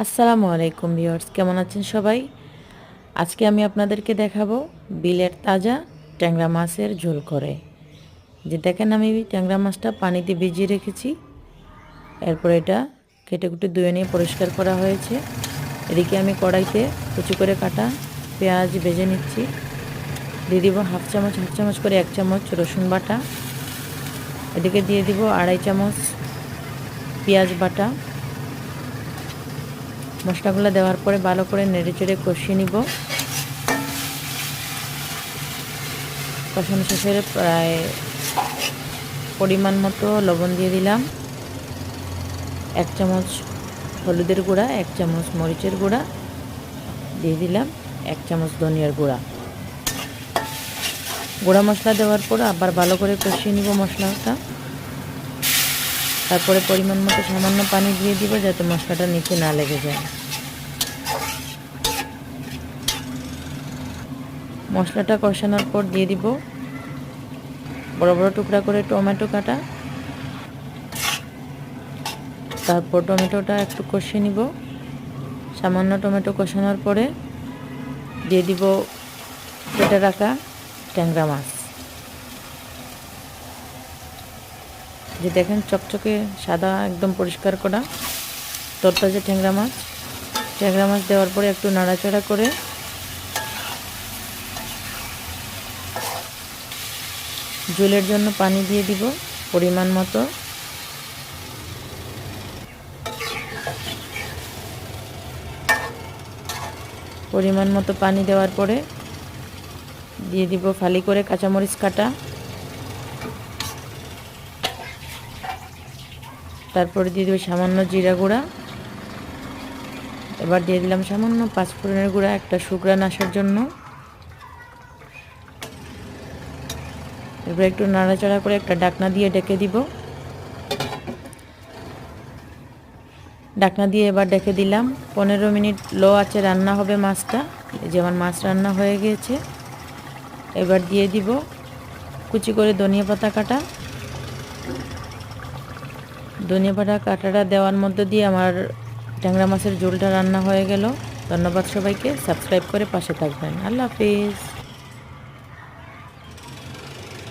আসসালামু আলাইকুম ভিউয়ার্স, কেমন আছেন সবাই? আজকে আমি আপনাদেরকে দেখাবো বিলের তাজা ট্যাংরা মাছের ঝোল করে। যে দেখেন, আমি ট্যাংরা মাছটা পানিতে ভিজিয়ে রেখেছি। এরপর এটা কেটে কুটে ধুয়ে নিয়ে পরিষ্কার করা হয়েছে। এদিকে আমি কড়াইতে কুচি করে কাটা পেঁয়াজ ভেজে নিচ্ছি। দিয়ে দিব হাফ চামচ করে 1 চামচ রসুন বাটা। এদিকে দিয়ে দিব 2.5 চামচ পেঁয়াজ বাটা। মশলাগুলো দেওয়ার পরে ভালো করে নেড়েচেড়ে কষিয়ে নিব। কষানো শেষে প্রায় পরিমাণ মতো লবণ দিয়ে দিলাম, 1 চামচ হলুদের গুঁড়া, 1 চামচ মরিচের গুঁড়া দিয়ে দিলাম, 1 চামচ ধনিয়ার গুঁড়া। গুঁড়া মশলা দেওয়ার পর আবার ভালো করে কষিয়ে নিব মশলাটা। তারপরে পরিমাণ মতো সামান্য পানি দিয়ে দিব, যাতে মশলাটা নিচে না লেগে যায়। মশলাটা কষানোর পর দিয়ে দিব বড় বড় টুকরা করে টমেটো কাটা। তারপর টমেটোটা একটু কষিয়ে নিব। সামান্য টমেটো কষানোর পরে দিয়ে দিব কেটে রাখা ট্যাংরা মাছ। যে দেখেন, চকচকে সাদা একদম পরিষ্কার করা তরতাজা ট্যাংরা মাছ। ট্যাংরা মাছ দেওয়ার পরে একটু নাড়াচাড়া করে ঝোলের জন্য পানি দিয়ে দিব পরিমাণ মতো। পরিমাণ মতো পানি দেওয়ার পরে দিয়ে দিব ফালি করে কাঁচামরিচ কাটা। তারপরে দিয়ে দিব সামান্য জিরা গুঁড়া। এবার দিয়ে দিলাম সামান্য পাঁচফোড়নের গুঁড়া, একটা সুঘ্রাণ আসার জন্য। এরপর একটু নাড়াচাড়া করে একটা ঢাকনা দিয়ে ঢেকে দিব। ঢাকনা দিয়ে এবার ঢেকে দিলাম। 15 মিনিট লো আঁচে রান্না হবে মাছটা। এই যে আমার মাছ রান্না হয়ে গিয়েছে। এবার দিয়ে দিব কুচি করে ধনিয়া পাতা কাটা। ধনিয়া পাতা কাটাটা দেওয়ার মধ্যে দিয়ে আমার ট্যাংরা মাছের ঝোলটা রান্না হয়ে গেল। ধন্যবাদ সবাইকে। সাবস্ক্রাইব করে পাশে থাকবেন। আল্লাহ হাফিজ।